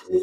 What's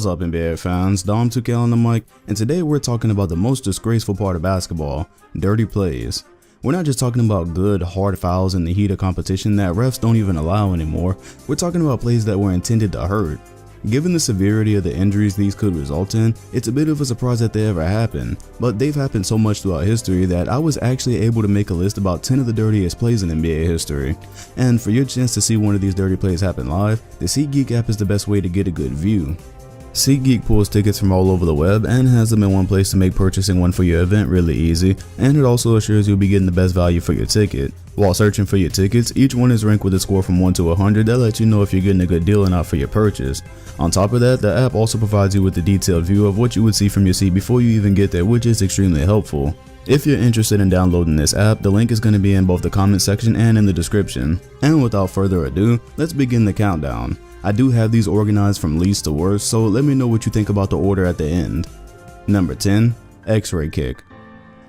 up, NBA fans? Dom 2K on the mic, and today we're talking about the most disgraceful part of basketball, dirty plays. We're not just talking about good, hard fouls in the heat of competition that refs don't even allow anymore. We're talking about plays that were intended to hurt. Given the severity of the injuries these could result in, it's a bit of a surprise that they ever happen, but they've happened so much throughout history that I was actually able to make a list about 10 of the dirtiest plays in NBA history. And for your chance to see one of these dirty plays happen live, the SeatGeek app is the best way to get a good view. SeatGeek pulls tickets from all over the web and has them in one place to make purchasing one for your event really easy, and it also assures you'll be getting the best value for your ticket. While searching for your tickets, each one is ranked with a score from 1 to 100 that lets you know if you're getting a good deal or not for your purchase. On top of that, the app also provides you with a detailed view of what you would see from your seat before you even get there, which is extremely helpful. If you're interested in downloading this app, the link is going to be in both the comment section and in the description. And without further ado, let's begin the countdown. I do have these organized from least to worst, so let me know what you think about the order at the end. Number 10. X-ray kick.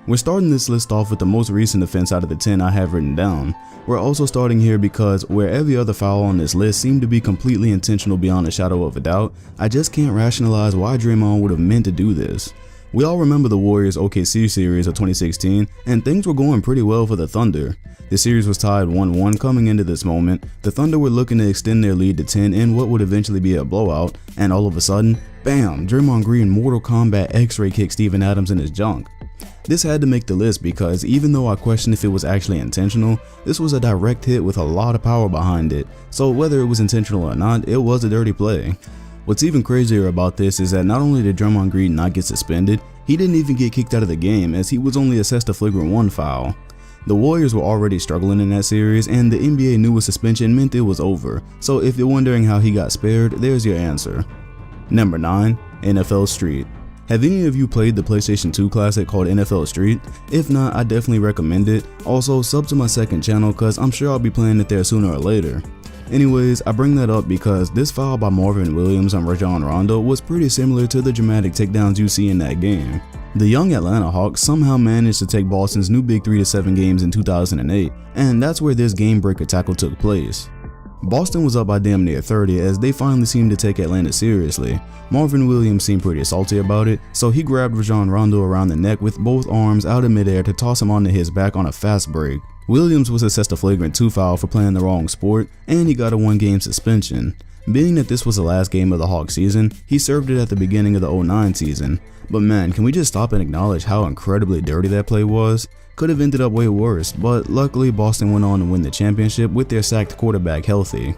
We're starting this list off with the most recent offense out of the 10 I have written down. We're also starting here because where every other foul on this list seemed to be completely intentional beyond a shadow of a doubt, I just can't rationalize why Draymond would have meant to do this. We all remember the Warriors OKC series of 2016, and things were going pretty well for the Thunder. The series was tied 1-1 coming into this moment. The Thunder were looking to extend their lead to 10 in what would eventually be a blowout, and all of a sudden, bam, Draymond Green Mortal Kombat X-ray kicked Steven Adams in his junk. This had to make the list because even though I question if it was actually intentional, this was a direct hit with a lot of power behind it, so whether it was intentional or not, it was a dirty play. What's even crazier about this is that not only did Draymond Green not get suspended, he didn't even get kicked out of the game as he was only assessed a flagrant 1 foul. The Warriors were already struggling in that series, and the NBA knew a suspension meant it was over, so if you're wondering how he got spared, there's your answer. Number 9. NFL Street. Have any of you played the PlayStation 2 classic called NFL Street? If not, I definitely recommend it. Also, sub to my second channel cause I'm sure I'll be playing it there sooner or later. Anyways, I bring that up because this foul by Marvin Williams on Rajon Rondo was pretty similar to the dramatic takedowns you see in that game. The young Atlanta Hawks somehow managed to take Boston's new big 3-7 games in 2008, and that's where this game breaker tackle took place. Boston was up by damn near 30 as they finally seemed to take Atlanta seriously. Marvin Williams seemed pretty salty about it, so he grabbed Rajon Rondo around the neck with both arms out in midair to toss him onto his back on a fast break. Williams was assessed a flagrant 2 foul for playing the wrong sport, and he got a 1-game suspension. Being that this was the last game of the Hawks season, he served it at the beginning of the 09 season. But man, can we just stop and acknowledge how incredibly dirty that play was? Could have ended up way worse, but luckily Boston went on to win the championship with their sacked quarterback healthy.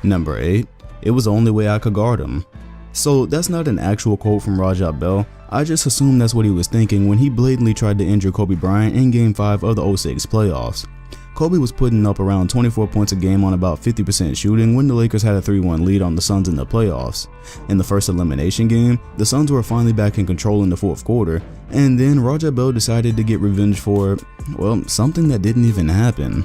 Number 8. It was the only way I could guard him. So that's not an actual quote from Raja Bell. I just assume that's what he was thinking when he blatantly tried to injure Kobe Bryant in Game 5 of the 06 playoffs. Kobe was putting up around 24 points a game on about 50% shooting when the Lakers had a 3-1 lead on the Suns in the playoffs. In the first elimination game, the Suns were finally back in control in the 4th quarter, and then Raja Bell decided to get revenge for, well, something that didn't even happen.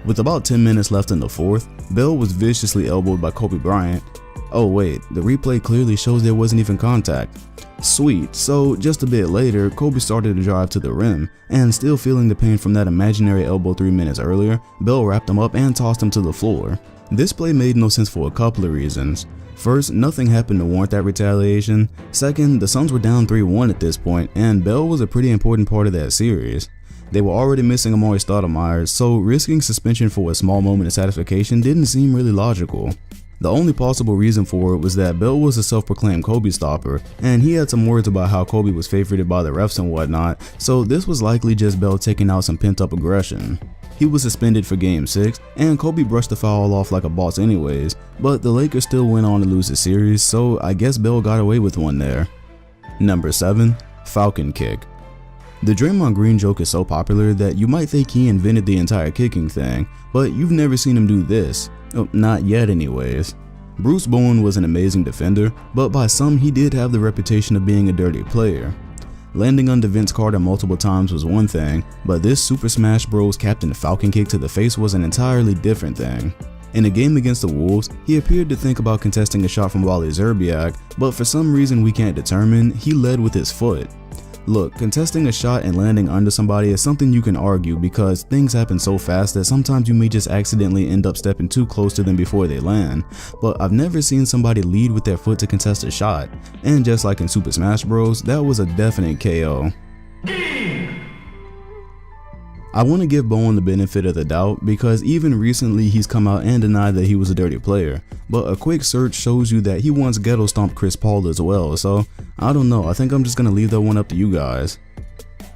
With about 10 minutes left in the 4th, Bell was viciously elbowed by Kobe Bryant. Oh wait, the replay clearly shows there wasn't even contact. Sweet, so just a bit later, Kobe started to drive to the rim, and still feeling the pain from that imaginary elbow 3 minutes earlier, Bell wrapped him up and tossed him to the floor. This play made no sense for a couple of reasons. First, nothing happened to warrant that retaliation. Second, the Suns were down 3-1 at this point, and Bell was a pretty important part of that series. They were already missing Amari Stoudemire, so risking suspension for a small moment of satisfaction didn't seem really logical. The only possible reason for it was that Bell was a self-proclaimed Kobe stopper, and he had some words about how Kobe was favorited by the refs and whatnot, so this was likely just Bell taking out some pent-up aggression. He was suspended for Game 6, and Kobe brushed the foul off like a boss anyways, but the Lakers still went on to lose the series, so I guess Bell got away with one there. Number 7. Falcon kick. The Draymond Green joke is so popular that you might think he invented the entire kicking thing, but you've never seen him do this. Oh, not yet anyways. Bruce Bowen was an amazing defender, but by some he did have the reputation of being a dirty player. Landing under Vince Carter multiple times was one thing, but this Super Smash Bros. Captain Falcon kick to the face was an entirely different thing. In a game against the Wolves, he appeared to think about contesting a shot from Wally Szczerbiak, but for some reason we can't determine, he led with his foot. Look, contesting a shot and landing under somebody is something you can argue because things happen so fast that sometimes you may just accidentally end up stepping too close to them before they land, but I've never seen somebody lead with their foot to contest a shot, and just like in Super Smash Bros, that was a definite KO. I want to give Bowen the benefit of the doubt because even recently he's come out and denied that he was a dirty player, but a quick search shows you that he once ghetto stomped Chris Paul as well, so I don't know, I think I'm just gonna leave that one up to you guys.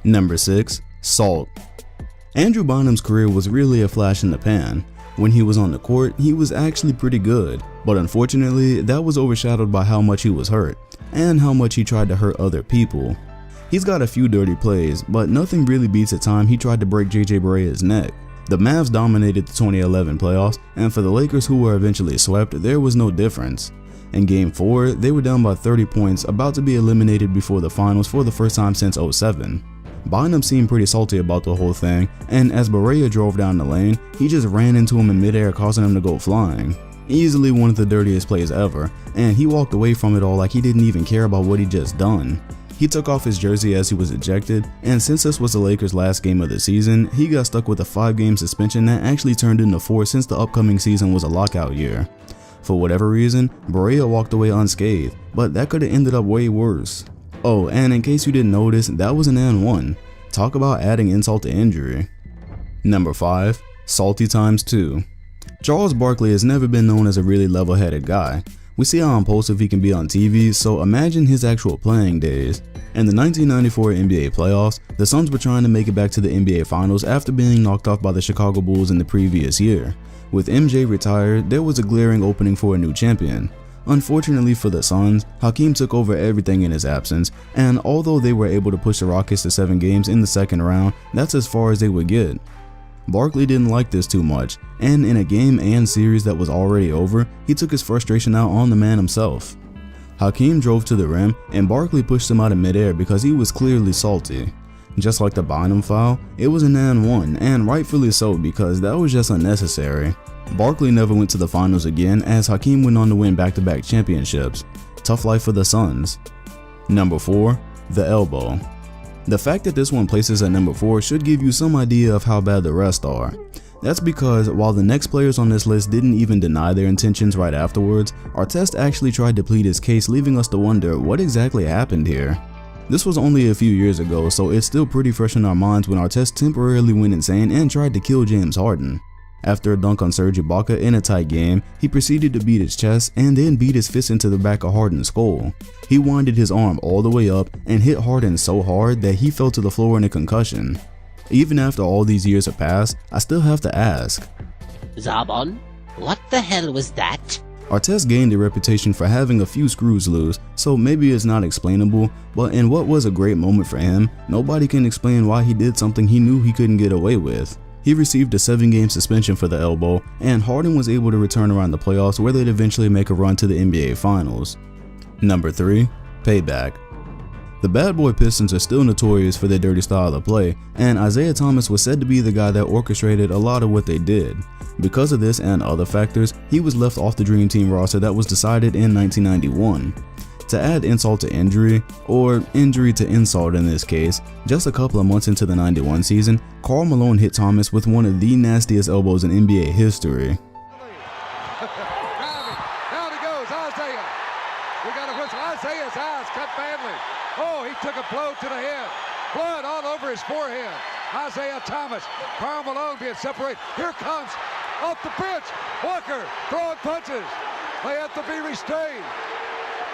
Number 6. Salt. Andrew Bynum's career was really a flash in the pan. When he was on the court, he was actually pretty good, but unfortunately that was overshadowed by how much he was hurt, and how much he tried to hurt other people. He's got a few dirty plays, but nothing really beats the time he tried to break JJ Barea's neck. The Mavs dominated the 2011 playoffs, and for the Lakers, who were eventually swept, there was no difference. In Game 4, they were down by 30 points, about to be eliminated before the finals for the first time since '07. Bynum seemed pretty salty about the whole thing, and as Barea drove down the lane, he just ran into him in midair, causing him to go flying. Easily one of the dirtiest plays ever, and he walked away from it all like he didn't even care about what he just done. He took off his jersey as he was ejected, and since this was the Lakers' last game of the season, he got stuck with a 5-game suspension that actually turned into 4 since the upcoming season was a lockout year. For whatever reason, Barea walked away unscathed, but that could have ended up way worse. Oh, and in case you didn't notice, that was an and 1. Talk about adding insult to injury. Number 5. Salty times 2. Charles Barkley has never been known as a really level-headed guy. We see how impulsive he can be on TV, so imagine his actual playing days. In the 1994 NBA playoffs, the Suns were trying to make it back to the NBA Finals after being knocked off by the Chicago Bulls in the previous year. With MJ retired, there was a glaring opening for a new champion. Unfortunately for the Suns, Hakeem took over everything in his absence, and although they were able to push the Rockets to 7 games in the second round, that's as far as they would get. Barkley didn't like this too much, and in a game and series that was already over, he took his frustration out on the man himself. Hakeem drove to the rim, and Barkley pushed him out of midair because he was clearly salty. Just like the Bynum foul, it was an and 1, and rightfully so because that was just unnecessary. Barkley never went to the finals again as Hakeem went on to win back-to-back championships. Tough life for the Suns. Number 4. The elbow. The fact that this one places at number 4 should give you some idea of how bad the rest are. That's because while the next players on this list didn't even deny their intentions right afterwards, Artest actually tried to plead his case, leaving us to wonder what exactly happened here. This was only a few years ago, so it's still pretty fresh in our minds when Artest temporarily went insane and tried to kill James Harden. After a dunk on Serge Ibaka in a tight game, he proceeded to beat his chest and then beat his fist into the back of Harden's skull. He winded his arm all the way up and hit Harden so hard that he fell to the floor in a concussion. Even after all these years have passed, I still have to ask, Zabon, what the hell was that? Artest gained a reputation for having a few screws loose, so maybe it's not explainable, but in what was a great moment for him, nobody can explain why he did something he knew he couldn't get away with. He received a 7-game suspension for the elbow, and Harden was able to return around the playoffs where they'd eventually make a run to the NBA Finals. Number 3. Payback. The Bad Boy Pistons are still notorious for their dirty style of play, and Isaiah Thomas was said to be the guy that orchestrated a lot of what they did. Because of this and other factors, he was left off the Dream Team roster that was decided in 1991. To add insult to injury, or injury to insult in this case, just a couple of months into the 91 season, Karl Malone hit Thomas with one of the nastiest elbows in NBA history. Down he goes, Isaiah. We got a whistle. Isaiah's eyes cut badly. Oh, he took a blow to the head. Blood all over his forehead. Isaiah Thomas. Karl Malone being separated. Here comes off the bench. Walker throwing punches. They have to be restrained.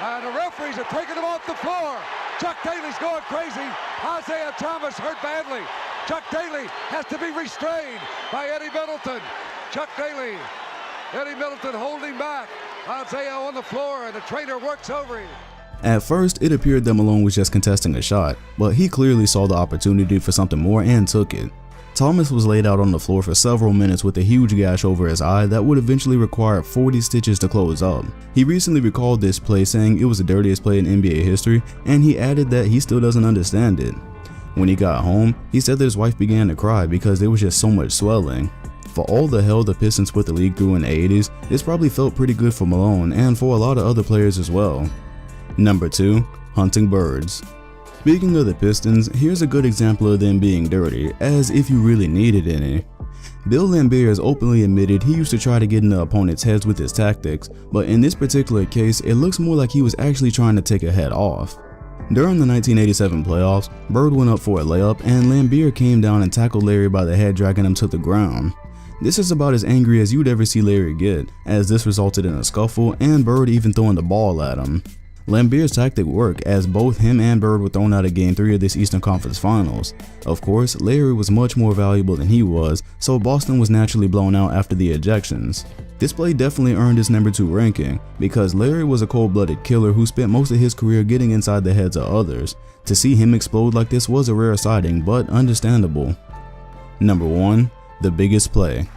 And the referees are taking him off the floor. Chuck Daly's going crazy. Isaiah Thomas hurt badly. Chuck Daly has to be restrained by Eddie Middleton. Chuck Daly, Eddie Middleton holding back. Isaiah on the floor, and the trainer works over him. At first, it appeared that Malone was just contesting a shot, but he clearly saw the opportunity for something more and took it. Thomas was laid out on the floor for several minutes with a huge gash over his eye that would eventually require 40 stitches to close up. He recently recalled this play, saying it was the dirtiest play in NBA history, and he added that he still doesn't understand it. When he got home, he said that his wife began to cry because there was just so much swelling. For all the hell the Pistons put the league through in the 80s, this probably felt pretty good for Malone and for a lot of other players as well. Number 2. Hunting birds. Speaking of the Pistons, here's a good example of them being dirty, as if you really needed any. Bill Laimbeer has openly admitted he used to try to get in the opponent's heads with his tactics, but in this particular case, it looks more like he was actually trying to take a head off. During the 1987 playoffs, Bird went up for a layup and Laimbeer came down and tackled Larry by the head, dragging him to the ground. This is about as angry as you'd ever see Larry get, as this resulted in a scuffle and Bird even throwing the ball at him. Laimbeer's tactic worked, as both him and Bird were thrown out of Game 3 of this Eastern Conference Finals. Of course, Larry was much more valuable than he was, so Boston was naturally blown out after the ejections. This play definitely earned his number 2 ranking, because Larry was a cold-blooded killer who spent most of his career getting inside the heads of others. To see him explode like this was a rare sighting, but understandable. Number 1. The biggest play.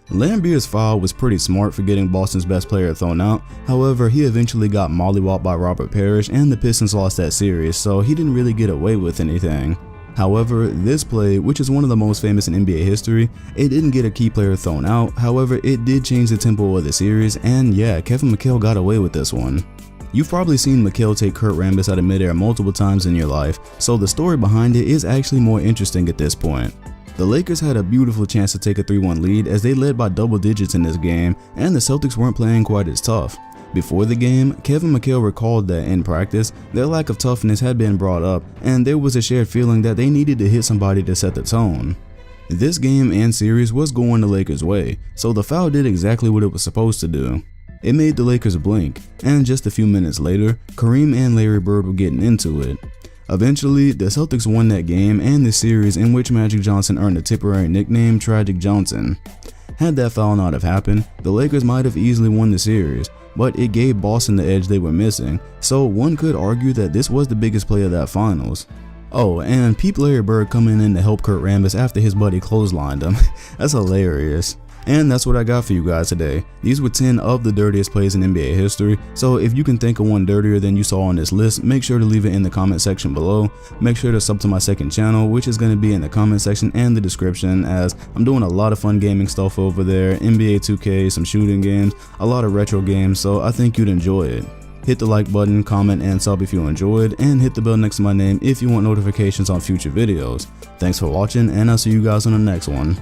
Laimbeer's foul was pretty smart for getting Boston's best player thrown out. However, he eventually got mollywopped by Robert Parrish and the Pistons lost that series, so he didn't really get away with anything. However, this play, which is one of the most famous in NBA history, it didn't get a key player thrown out. However, it did change the tempo of the series, and yeah, Kevin McHale got away with this one. You've probably seen McHale take Kurt Rambis out of midair multiple times in your life, so the story behind it is actually more interesting at this point. The Lakers had a beautiful chance to take a 3-1 lead as they led by double digits in this game, and the Celtics weren't playing quite as tough. Before the game, Kevin McHale recalled that in practice, their lack of toughness had been brought up, and there was a shared feeling that they needed to hit somebody to set the tone. This game and series was going the Lakers' way, so the foul did exactly what it was supposed to do. It made the Lakers blink, and just a few minutes later, Kareem and Larry Bird were getting into it. Eventually, the Celtics won that game and the series, in which Magic Johnson earned the temporary nickname Tragic Johnson. Had that foul not have happened, the Lakers might have easily won the series, but it gave Boston the edge they were missing, so one could argue that this was the biggest play of that finals. Oh, and peep Larry Bird coming in to help Kurt Rambis after his buddy clotheslined him. That's hilarious. And that's what I got for you guys today. These were 10 of the dirtiest plays in NBA history, so if you can think of one dirtier than you saw on this list, make sure to leave it in the comment section below. Make sure to sub to my second channel, which is going to be in the comment section and the description, as I'm doing a lot of fun gaming stuff over there, NBA 2K, some shooting games, a lot of retro games, so I think you'd enjoy it. Hit the like button, comment, and sub if you enjoyed, and hit the bell next to my name if you want notifications on future videos. Thanks for watching, and I'll see you guys on the next one.